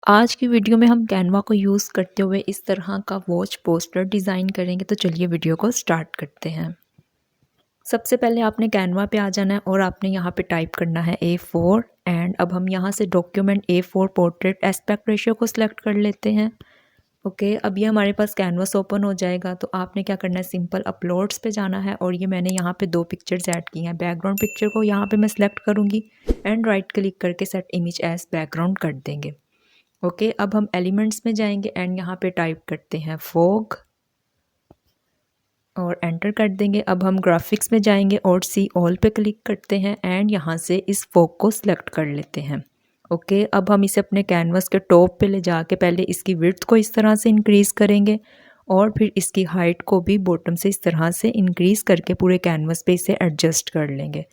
आज की वीडियो में हम कैनवा को यूज़ करते हुए इस तरह का वॉच पोस्टर डिज़ाइन करेंगे। तो चलिए वीडियो को स्टार्ट करते हैं। सबसे पहले आपने कैनवा पे आ जाना है और आपने यहाँ पे टाइप करना है A4 एंड अब हम यहाँ से document A4 portrait aspect ratio को सिलेक्ट कर लेते हैं। ओके, अब ये हमारे पास कैनवास ओपन हो जाएगा। तो आपने क्या करना है, सिंपल अपलोड्स पे जाना है और ये मैंने यहाँ पे 2 पिक्चर्स ऐड की हैं। बैकग्राउंड पिक्चर को यहाँ पे मैं सिलेक्ट करूँगी एंड राइट क्लिक करके सेट इमेज एज बैकग्राउंड कर देंगे। ओके, अब हम एलिमेंट्स में जाएंगे एंड यहाँ पे टाइप करते हैं फॉग और एंटर कर देंगे। अब हम ग्राफिक्स में जाएंगे और सी ऑल पे क्लिक करते हैं एंड यहाँ से इस फॉग को सिलेक्ट कर लेते हैं। ओके, अब हम इसे अपने कैनवस के टॉप पे ले जाके पहले इसकी विड्थ को इस तरह से इंक्रीज़ करेंगे और फिर इसकी हाइट को भी बॉटम से इस तरह से इंक्रीज़ करके पूरे कैनवस पे इसे एडजस्ट कर लेंगे।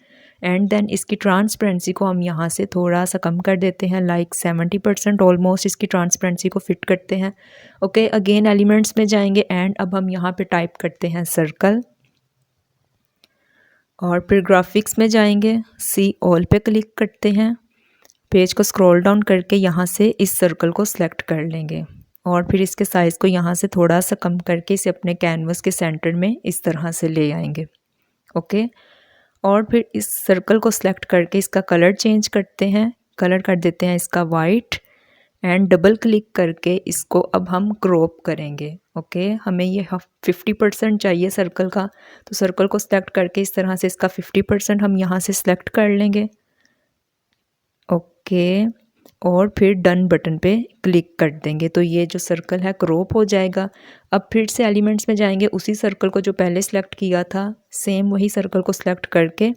एंड देन इसकी ट्रांसपेरेंसी को हम यहाँ से थोड़ा सा कम कर देते हैं, लाइक 70% ऑलमोस्ट इसकी ट्रांसपेरेंसी को फिट करते हैं। ओके, अगेन एलिमेंट्स में जाएंगे एंड अब हम यहाँ पे टाइप करते हैं सर्कल और फिर ग्राफिक्स में जाएंगे, सी ऑल पे क्लिक करते हैं, पेज को स्क्रॉल डाउन करके यहाँ से इस सर्कल को सिलेक्ट कर लेंगे और फिर इसके साइज़ को यहाँ से थोड़ा सा कम करके इसे अपने कैनवस के सेंटर में इस तरह से ले आएंगे। ओके, और फिर इस सर्कल को सिलेक्ट करके इसका कलर चेंज करते हैं, कलर कर देते हैं इसका वाइट एंड डबल क्लिक करके इसको अब हम क्रॉप करेंगे। ओके, हमें ये 50% चाहिए सर्कल का, तो सर्कल को सिलेक्ट करके इस तरह से इसका 50% हम यहाँ से सिलेक्ट कर लेंगे। ओके, और फिर डन बटन पे क्लिक कर देंगे तो ये जो सर्कल है क्रॉप हो जाएगा। अब फिर से एलिमेंट्स में जाएंगे, उसी सर्कल को जो पहले सिलेक्ट किया था सेम वही सर्कल को सिलेक्ट करके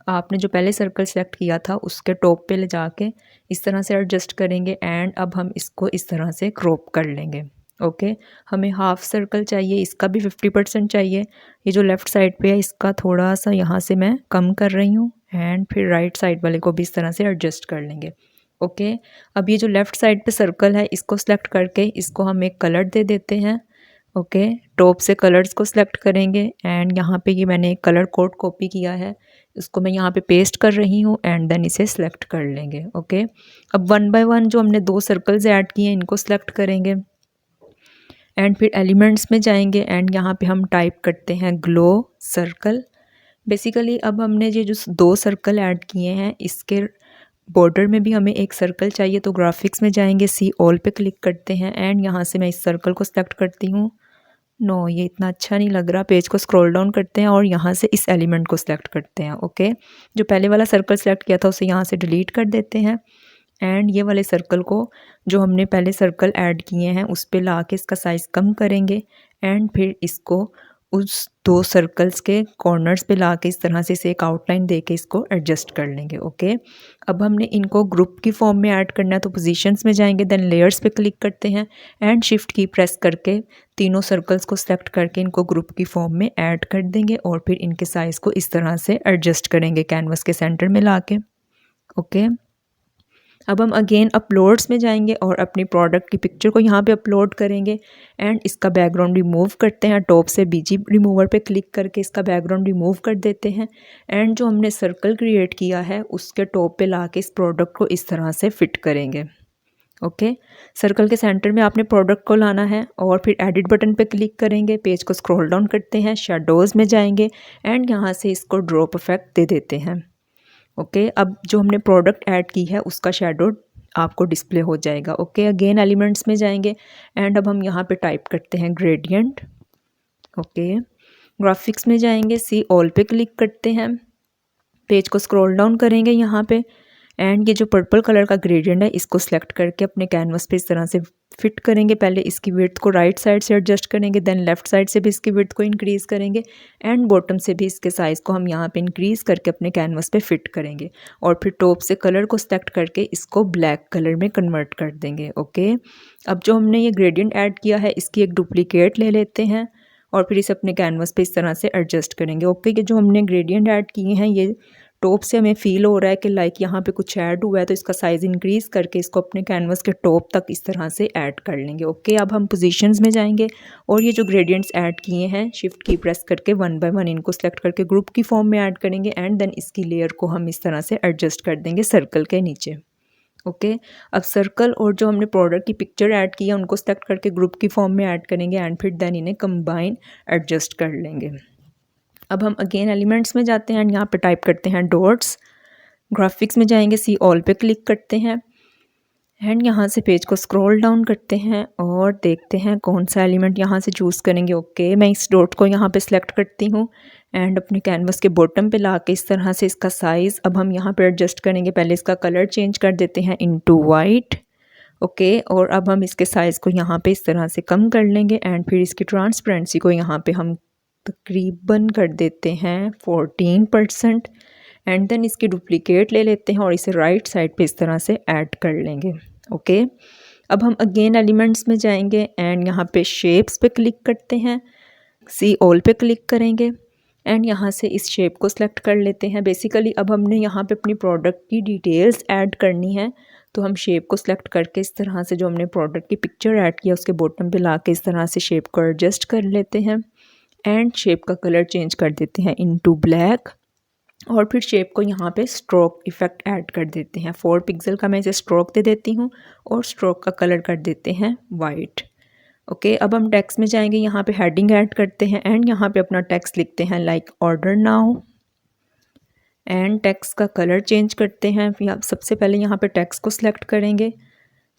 आपने जो पहले सर्कल सेलेक्ट किया था उसके टॉप पे ले जाके इस तरह से एडजस्ट करेंगे एंड अब हम इसको इस तरह से क्रॉप कर लेंगे। ओके, हमें हाफ सर्कल चाहिए, इसका भी 50% चाहिए। ये जो लेफ़्ट साइड पे है इसका थोड़ा सा यहाँ से मैं कम कर रही हूँ एंड फिर राइट साइड वाले को भी इस तरह से एडजस्ट कर लेंगे। ओके, अब ये जो लेफ़्ट साइड पे सर्कल है इसको सिलेक्ट करके इसको हम एक कलर दे देते हैं। ओके, टॉप से कलर्स को सिलेक्ट करेंगे एंड यहाँ पे ये मैंने एक कलर कोड कॉपी किया है, इसको मैं यहाँ पे पेस्ट कर रही हूँ एंड देन इसे सिलेक्ट कर लेंगे। ओके, अब 1 बाय 1 जो हमने 2 सर्कल्स ऐड किए हैं इनको सिलेक्ट करेंगे एंड फिर एलिमेंट्स में जाएंगे एंड यहाँ पे हम टाइप करते हैं ग्लो सर्कल। बेसिकली अब हमने ये जो 2 सर्कल ऐड किए हैं इसके बॉर्डर में भी हमें एक सर्कल चाहिए, तो ग्राफिक्स में जाएंगे, सी ऑल पे क्लिक करते हैं एंड यहाँ से मैं इस सर्कल को सिलेक्ट करती हूँ। नो, ये इतना अच्छा नहीं लग रहा, पेज को स्क्रॉल डाउन करते हैं और यहाँ से इस एलिमेंट को सिलेक्ट करते हैं। ओके, जो पहले वाला सर्कल सेलेक्ट किया था उसे यहाँ से डिलीट कर देते हैं एंड ये वाले सर्कल को जो हमने पहले सर्कल ऐड किए हैं उस पे ला के इसका साइज़ कम करेंगे एंड फिर इसको उस 2 सर्कल्स के कॉर्नर्स पे ला के इस तरह से इसे एक आउटलाइन दे के इसको एडजस्ट कर लेंगे। ओके, अब हमने इनको ग्रुप की फॉर्म में ऐड करना है, तो पोजीशंस में जाएंगे, देन लेयर्स पे क्लिक करते हैं एंड शिफ्ट की प्रेस करके तीनों सर्कल्स को सेलेक्ट करके इनको ग्रुप की फॉर्म में ऐड कर देंगे और फिर इनके साइज़ को इस तरह से एडजस्ट करेंगे कैनवस के सेंटर में ला के। ओके, अब हम अगेन अपलोड्स में जाएंगे और अपनी प्रोडक्ट की पिक्चर को यहाँ पे अपलोड करेंगे एंड इसका बैकग्राउंड रिमूव करते हैं। टॉप से बीजी रिमूवर पे क्लिक करके इसका बैकग्राउंड रिमूव कर देते हैं एंड जो हमने सर्कल क्रिएट किया है उसके टॉप पे लाके इस प्रोडक्ट को इस तरह से फिट करेंगे। ओके, सर्कल के सेंटर में आपने प्रोडक्ट को लाना है और फिर एडिट बटन पे क्लिक करेंगे, पेज को स्क्रॉल डाउन करते हैं, शेडोज़ में जाएंगे एंड यहाँ से इसको ड्रॉप इफेक्ट दे देते हैं। ओके, अब जो हमने प्रोडक्ट ऐड की है उसका शेडो आपको डिस्प्ले हो जाएगा। ओके, अगेन एलिमेंट्स में जाएंगे एंड अब हम यहाँ पे टाइप करते हैं ग्रेडियंट। ओके, ग्राफिक्स में जाएंगे, सी ऑल पे क्लिक करते हैं, पेज को स्क्रॉल डाउन करेंगे यहाँ पे एंड ये जो पर्पल कलर का ग्रेडियंट है इसको सिलेक्ट करके अपने कैनवस पे इस तरह से फिट करेंगे। पहले इसकी विड्थ को राइट साइड से एडजस्ट करेंगे, देन लेफ्ट साइड से भी इसकी विड्थ को इंक्रीज़ करेंगे एंड बॉटम से भी इसके साइज़ को हम यहाँ पे इंक्रीज़ करके अपने कैनवस पे फिट करेंगे और फिर टॉप से कलर को सिलेक्ट करके इसको ब्लैक कलर में कन्वर्ट कर देंगे। ओके, अब जो हमने ये ग्रेडियंट ऐड किया है इसकी एक डुप्लीकेट ले लेते हैं और फिर इसे अपने कैनवस पे इस तरह से एडजस्ट करेंगे। ओके, ये जो हमने ग्रेडियंट ऐड किए हैं ये टॉप से हमें फील हो रहा है कि लाइक यहाँ पे कुछ ऐड हुआ है, तो इसका साइज़ इंक्रीज़ करके इसको अपने कैनवस के टॉप तक इस तरह से ऐड कर लेंगे। ओके, अब हम पोजीशंस में जाएंगे और ये जो ग्रेडियंट्स ऐड किए हैं शिफ्ट की प्रेस करके 1 बाय 1 इनको सेलेक्ट करके ग्रुप की फॉर्म में ऐड करेंगे एंड देन इसकी लेयर को हम इस तरह से एडजस्ट कर देंगे सर्कल के नीचे। ओके। अब सर्कल और जो हमने प्रोडक्ट की पिक्चर ऐड की है उनको सेलेक्ट करके ग्रुप की फॉर्म में ऐड करेंगे एंड फिर देन इन्हें कंबाइन एडजस्ट कर लेंगे। अब हम अगेन एलिमेंट्स में जाते हैं एंड यहाँ पे टाइप करते हैं डॉट्स। ग्राफिक्स में जाएंगे, सी ऑल पे क्लिक करते हैं एंड यहाँ से पेज को स्क्रॉल डाउन करते हैं और देखते हैं कौन सा एलिमेंट यहाँ से चूज़ करेंगे। ओके, मैं इस डॉट को यहाँ पे सिलेक्ट करती हूँ एंड अपने कैनवस के बॉटम पे ला के इस तरह से इसका साइज़ अब हम यहाँ पे एडजस्ट करेंगे। पहले इसका कलर चेंज कर देते हैं इनटू वाइट। ओके, और अब हम इसके साइज़ को यहाँ पे इस तरह से कम कर लेंगे एंड फिर इसकी ट्रांसपेरेंसी को यहाँ पे हम तकरीबन कर देते हैं 14% एंड देन इसकी डुप्लीकेट ले लेते हैं और इसे राइट साइड पे इस तरह से ऐड कर लेंगे। ओके, अब हम अगेन एलिमेंट्स में जाएंगे एंड यहाँ पे शेप्स पे क्लिक करते हैं, सी ऑल पे क्लिक करेंगे एंड यहाँ से इस शेप को सिलेक्ट कर लेते हैं। बेसिकली अब हमने यहाँ पे अपनी प्रोडक्ट की डिटेल्स ऐड करनी है, तो हम शेप को सिलेक्ट करके इस तरह से जो हमने प्रोडक्ट की पिक्चर ऐड किया उसके बॉटम पे ला के इस तरह से शेप को एडजस्ट कर लेते हैं एंड शेप का कलर चेंज कर देते हैं इनटू ब्लैक और फिर शेप को यहाँ पे स्ट्रोक इफ़ेक्ट ऐड कर देते हैं। 4 पिक्सल का मैं इसे स्ट्रोक दे देती हूँ और स्ट्रोक का कलर कर देते हैं वाइट। ओके, अब हम टेक्स्ट में जाएंगे, यहाँ पे हेडिंग ऐड करते हैं एंड यहाँ पे अपना टेक्स्ट लिखते हैं like order now and text का कलर चेंज करते हैं। सबसे पहले यहाँ पे टेक्स्ट को सिलेक्ट करेंगे,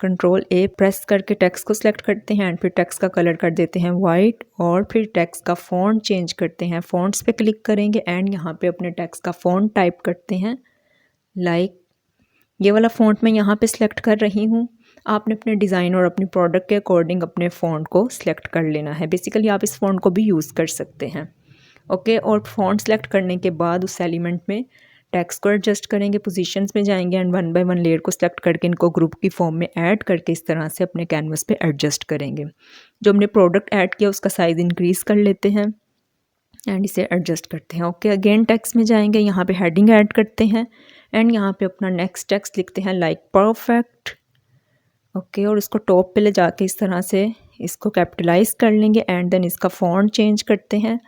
कंट्रोल ए प्रेस करके टेक्स्ट को सिलेक्ट करते हैं एंड फिर टेक्स्ट का कलर कर देते हैं वाइट और फिर टेक्स्ट का फ़ॉन्ट चेंज करते हैं। फ़ॉन्ट्स पे क्लिक करेंगे एंड यहाँ पे अपने टेक्स्ट का फ़ॉन्ट टाइप करते हैं लाइक ये वाला फ़ॉन्ट मैं यहाँ पे सिलेक्ट कर रही हूँ। आपने अपने डिज़ाइन और अपनी प्रोडक्ट के अकॉर्डिंग अपने फ़ॉन्ट को सिलेक्ट कर लेना है। बेसिकली आप इस फ़ॉन्ट को भी यूज़ कर सकते हैं। ओके, और फ़ॉन्ट सेलेक्ट करने के बाद उस एलिमेंट में टेक्स्ट को एडजस्ट करेंगे, पोजीशंस में जाएंगे एंड 1 बाय 1 लेयर को सिलेक्ट करके इनको ग्रुप की फॉर्म में ऐड करके इस तरह से अपने कैनवस पे एडजस्ट करेंगे। जो हमने प्रोडक्ट ऐड किया उसका साइज़ इंक्रीज़ कर लेते हैं एंड इसे एडजस्ट करते हैं। ओके, अगेन टेक्स्ट में जाएंगे, यहाँ पे हेडिंग ऐड करते हैं एंड यहाँ पे अपना नेक्स्ट टेक्स्ट लिखते हैं लाइक परफेक्ट। ओके, और इसको टॉप पे ले जाके इस तरह से इसको कैपिटलाइज कर लेंगे एंड देन इसका फ़ॉन्ट चेंज करते हैं।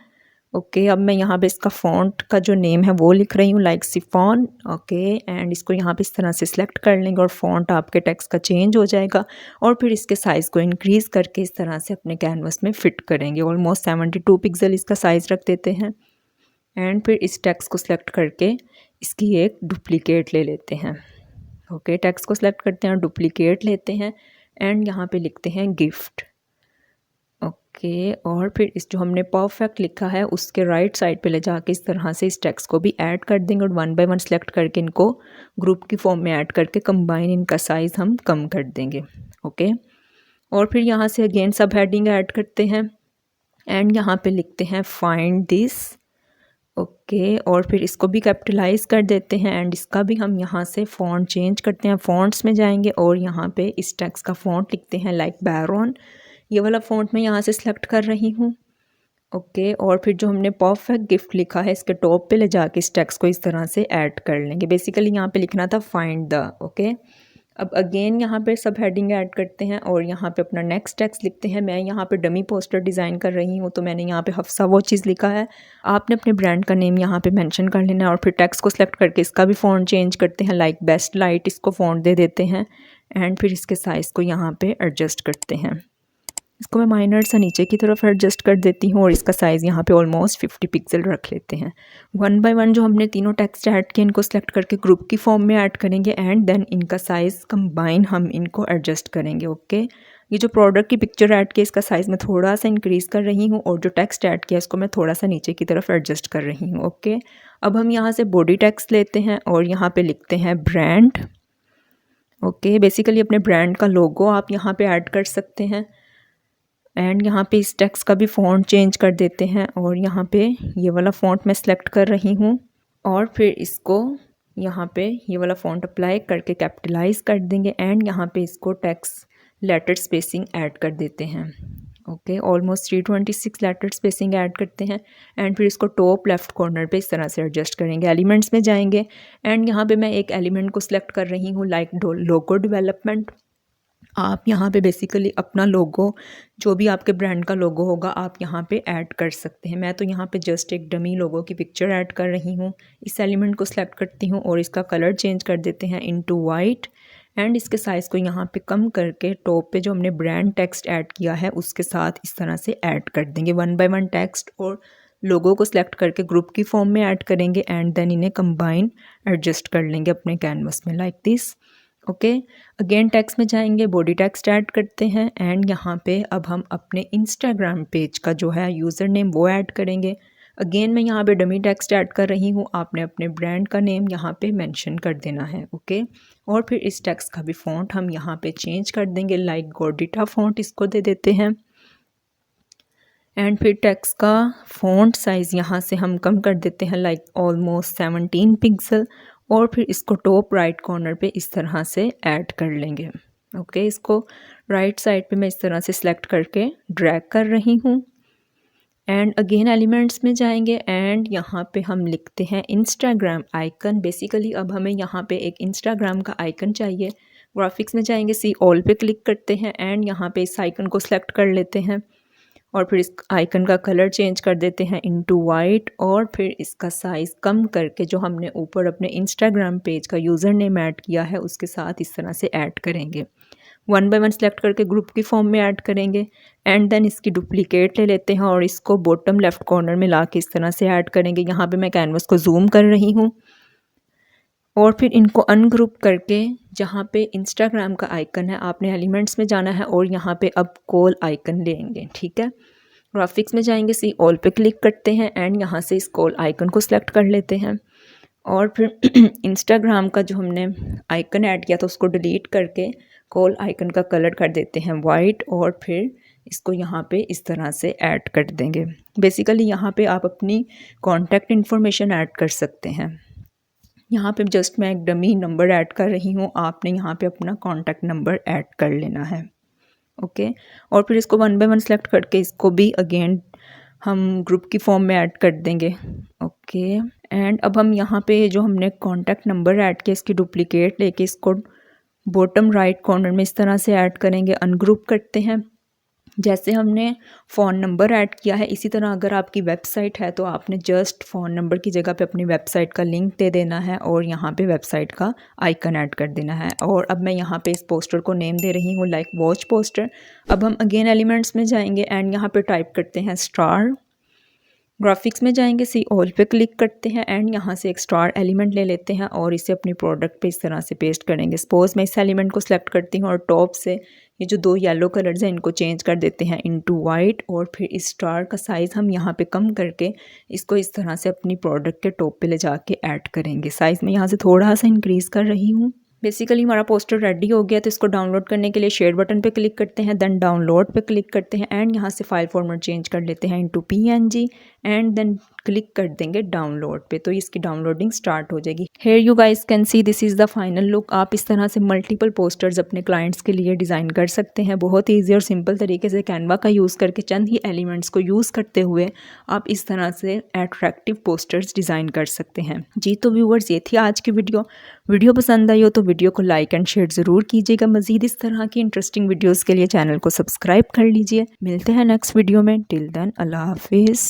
ओके, अब मैं यहाँ पे इसका फ़ॉन्ट का जो नेम है वो लिख रही हूँ लाइक सिफॉन। ओके, एंड इसको यहाँ पे इस तरह से सिलेक्ट कर लेंगे और फ़ॉन्ट आपके टेक्स्ट का चेंज हो जाएगा और फिर इसके साइज़ को इंक्रीज़ करके इस तरह से अपने कैनवस में फ़िट करेंगे। ऑलमोस्ट 72 पिक्सल इसका साइज़ रख देते हैं एंड फिर इस टेक्स्ट को सिलेक्ट करके इसकी एक डुप्लीकेट ले लेते हैं। ओके, टेक्स्ट को सिलेक्ट करते हैं, डुप्लीकेट लेते हैं एंड यहाँ पे लिखते हैं गिफ्ट। ओके, और फिर इस जो हमने परफेक्ट लिखा है उसके राइट साइड पे ले जाके इस तरह से इस टेक्स्ट को भी ऐड कर देंगे और 1 बाय 1 सेलेक्ट करके इनको ग्रुप की फॉर्म में ऐड करके कंबाइन इनका साइज़ हम कम कर देंगे। ओके, और फिर यहाँ से अगेन सब हेडिंग ऐड करते हैं एंड यहाँ पे लिखते हैं फाइंड दिस। ओके, और फिर इसको भी कैपिटलाइज कर देते हैं एंड इसका भी हम यहाँ से फ़ॉन्ट चेंज करते हैं। फ़ॉन्ट्स में जाएंगे और यहाँ पे इस टेक्स्ट का फ़ॉन्ट लिखते हैं लाइक बैरॉन। ये वाला फ़ॉन्ट मैं यहाँ से सिलेक्ट कर रही हूँ। ओके, और फिर जो हमने परफेक्ट गिफ्ट लिखा है इसके टॉप पे ले जाके इस टेक्स्ट को इस तरह से ऐड कर लेंगे। बेसिकली यहाँ पे लिखना था फाइंड द। ओके, अब अगेन यहाँ पे सब हेडिंग ऐड करते हैं और यहाँ पे अपना नेक्स्ट टेक्स्ट लिखते हैं। मैं यहाँ पे डमी पोस्टर डिज़ाइन कर रही हूँ तो मैंने यहाँ पे हफ्सा वो चीज़ लिखा है। आपने अपने ब्रांड का नेम यहाँ पे मेंशन कर लेना है और फिर टेक्स्ट को सिलेक्ट करके इसका भी फ़ॉन्ट चेंज करते हैं लाइक बेस्ट लाइट, इसको फ़ॉन्ट दे देते हैं एंड फिर इसके साइज़ को यहाँ पे एडजस्ट करते हैं। इसको मैं माइनर सा नीचे की तरफ एडजस्ट कर देती हूँ और इसका साइज़ यहाँ पे ऑलमोस्ट 50 पिक्सल रख लेते हैं। 1 बाय 1 जो हमने तीनों टेक्स्ट ऐड किए इनको सेलेक्ट करके ग्रुप की फॉर्म में ऐड करेंगे एंड देन इनका साइज़ कंबाइन हम इनको एडजस्ट करेंगे। ओके, ये जो प्रोडक्ट की पिक्चर ऐड की इसका साइज़ मैं थोड़ा सा इंक्रीज़ कर रही हूँ और जो टेक्स्ट ऐड किया इसको मैं थोड़ा सा नीचे की तरफ एडजस्ट कर रही हूँ। ओके, अब हम यहाँ से बॉडी टेक्स्ट लेते हैं और यहाँ पर लिखते हैं ब्रांड। ओके, बेसिकली अपने ब्रांड का लोगो आप यहाँ पर ऐड कर सकते हैं एंड यहाँ पे इस टेक्स्ट का भी फ़ॉन्ट चेंज कर देते हैं और यहाँ पे ये वाला फ़ॉन्ट मैं सिलेक्ट कर रही हूँ और फिर इसको यहाँ पे ये वाला फ़ॉन्ट अप्लाई करके कैपिटलाइज कर देंगे एंड यहाँ पे इसको टेक्स्ट लेटर स्पेसिंग ऐड कर देते हैं। Okay, almost 326 letter spacing add करते हैं एंड फिर इसको टॉप लेफ़्ट कॉर्नर पे इस तरह से एडजस्ट करेंगे। एलिमेंट्स में जाएंगे एंड यहाँ पे मैं एक एलिमेंट को सिलेक्ट कर रही हूँ लाइक लोगो डेवलपमेंट। आप यहाँ पे बेसिकली अपना लोगो जो भी आपके ब्रांड का लोगो होगा आप यहाँ पे ऐड कर सकते हैं। मैं तो यहाँ पे जस्ट एक डमी लोगो की पिक्चर ऐड कर रही हूँ। इस एलिमेंट को सिलेक्ट करती हूँ और इसका कलर चेंज कर देते हैं इनटू वाइट एंड इसके साइज़ को यहाँ पे कम करके टॉप पे जो हमने ब्रांड टेक्स्ट ऐड किया है उसके साथ इस तरह से ऐड कर देंगे। 1 बाय 1 टेक्स्ट और लोगो को सिलेक्ट करके ग्रुप की फॉर्म में ऐड करेंगे एंड देन इन्हें कंबाइन एडजस्ट कर लेंगे अपने कैनवस में like this. Okay, again text में जाएंगे, बॉडी टेक्स्ट ऐड करते हैं एंड यहाँ पे अब हम अपने इंस्टाग्राम पेज का जो है यूज़र नेम वो ऐड करेंगे। अगेन मैं यहाँ पे डमी टेक्स्ट ऐड कर रही हूँ, आपने अपने ब्रांड का नेम यहाँ पे मेंशन कर देना है। ओके, और फिर इस टेक्स्ट का भी फ़ॉन्ट हम यहाँ पे चेंज कर देंगे, लाइक गॉर्डिटा फ़ॉन्ट इसको दे देते हैं। एंड फिर टेक्स्ट का फ़ॉन्ट साइज़ यहाँ से हम कम कर देते हैं, लाइक ऑलमोस्ट 17 पिक्सल, और फिर इसको टॉप राइट कॉर्नर पे इस तरह से ऐड कर लेंगे। ओके, इसको राइट साइड पे मैं इस तरह से सिलेक्ट करके ड्रैग कर रही हूँ एंड अगेन एलिमेंट्स में जाएंगे एंड यहाँ पे हम लिखते हैं इंस्टाग्राम आइकन। बेसिकली अब हमें यहाँ पे एक इंस्टाग्राम का आइकन चाहिए। ग्राफिक्स में जाएंगे, सी ऑल पे क्लिक करते हैं एंड यहाँ पे इस आइकन को सिलेक्ट कर लेते हैं और फिर इस आइकन का कलर चेंज कर देते हैं इनटू वाइट, और फिर इसका साइज़ कम करके जो हमने ऊपर अपने इंस्टाग्राम पेज का यूज़र नेम ऐड किया है उसके साथ इस तरह से ऐड करेंगे। 1 बाय 1 सेलेक्ट करके ग्रुप की फॉर्म में ऐड करेंगे एंड देन इसकी डुप्लीकेट ले लेते हैं और इसको बॉटम लेफ्ट कॉर्नर में ला के इस तरह से ऐड करेंगे। यहाँ पे मैं कैनवस को जूम कर रही हूँ और फिर इनको अनग्रुप करके जहाँ पे इंस्टाग्राम का आइकन है आपने एलिमेंट्स में जाना है और यहाँ पे अब कॉल आइकन लेंगे। ठीक है, ग्राफिक्स में जाएंगे, सी ऑल पे क्लिक करते हैं एंड यहाँ से इस कॉल आइकन को सिलेक्ट कर लेते हैं और फिर इंस्टाग्राम का जो हमने आइकन ऐड किया था उसको डिलीट करके कॉल आइकन का कलर कर देते हैं वाइट, और फिर इसको यहाँ पे इस तरह से ऐड कर देंगे। बेसिकली यहाँ पे आप अपनी कॉन्टैक्ट इन्फॉर्मेशन ऐड कर सकते हैं। यहाँ पे जस्ट मैं एक डमी नंबर ऐड कर रही हूँ, आपने यहाँ पे अपना कॉन्टैक्ट नंबर ऐड कर लेना है। ओके, और फिर इसको 1 बाय 1 सेलेक्ट करके इसको भी अगेन हम ग्रुप की फॉर्म में ऐड कर देंगे। ओके, एंड अब हम यहाँ पे जो हमने कॉन्टैक्ट नंबर ऐड किया इसकी डुप्लीकेट लेके इसको बॉटम राइट कॉर्नर में इस तरह से ऐड करेंगे, अनग्रुप करते हैं। जैसे हमने फ़ोन नंबर ऐड किया है इसी तरह अगर आपकी वेबसाइट है तो आपने जस्ट फ़ोन नंबर की जगह पे अपनी वेबसाइट का लिंक दे देना है और यहाँ पे वेबसाइट का आइकन ऐड कर देना है। और अब मैं यहाँ पे इस पोस्टर को नेम दे रही हूँ लाइक वॉच पोस्टर। अब हम अगेन एलिमेंट्स में जाएंगे एंड यहाँ पे टाइप करते हैं स्टार। ग्राफिक्स में जाएंगे, सी ऑल पे क्लिक करते हैं एंड यहाँ से एक स्टार एलिमेंट ले लेते हैं और इसे अपनी प्रोडक्ट पे इस तरह से पेस्ट करेंगे। सपोज मैं इस एलिमेंट को सिलेक्ट करती हूँ और टॉप से ये जो 2 येलो कलर्स हैं इनको चेंज कर देते हैं इनटू वाइट, और फिर इस स्टार का साइज़ हम यहाँ पे कम करके इसको इस तरह से अपनी प्रोडक्ट के टॉप पे ले जाके ऐड करेंगे। साइज़ मैं यहाँ से थोड़ा सा इंक्रीज़ कर रही हूँ। बेसिकली हमारा पोस्टर रेडी हो गया, तो इसको डाउनलोड करने के लिए शेयर बटन पे क्लिक करते हैं, देन डाउनलोड पे क्लिक करते हैं एंड यहाँ से फाइल फॉर्मेट चेंज कर लेते हैं into PNG and then click कर देंगे डाउनलोड पे, तो इसकी डाउनलोडिंग स्टार्ट हो जाएगी। Here you guys can see this is the final look. आप इस तरह से मल्टीपल पोस्टर्स अपने क्लाइंट्स के लिए डिज़ाइन कर सकते हैं बहुत ईजी और सिंपल तरीके से। कैनवा का यूज़ करके चंद ही एलिमेंट्स को यूज़ करते हुए आप इस तरह से अट्रैक्टिव पोस्टर्स डिज़ाइन कर सकते हैं। जी तो व्यूवर्स, ये थी आज की वीडियो पसंद आई हो तो वीडियो को लाइक एंड शेयर ज़रूर कीजिएगा। मज़ीद इस तरह की इंटरेस्टिंग वीडियोज़ के लिए चैनल को सब्सक्राइब कर लीजिए। मिलते हैं नेक्स्ट वीडियो में, टिल देन अल्लाह हाफिज़।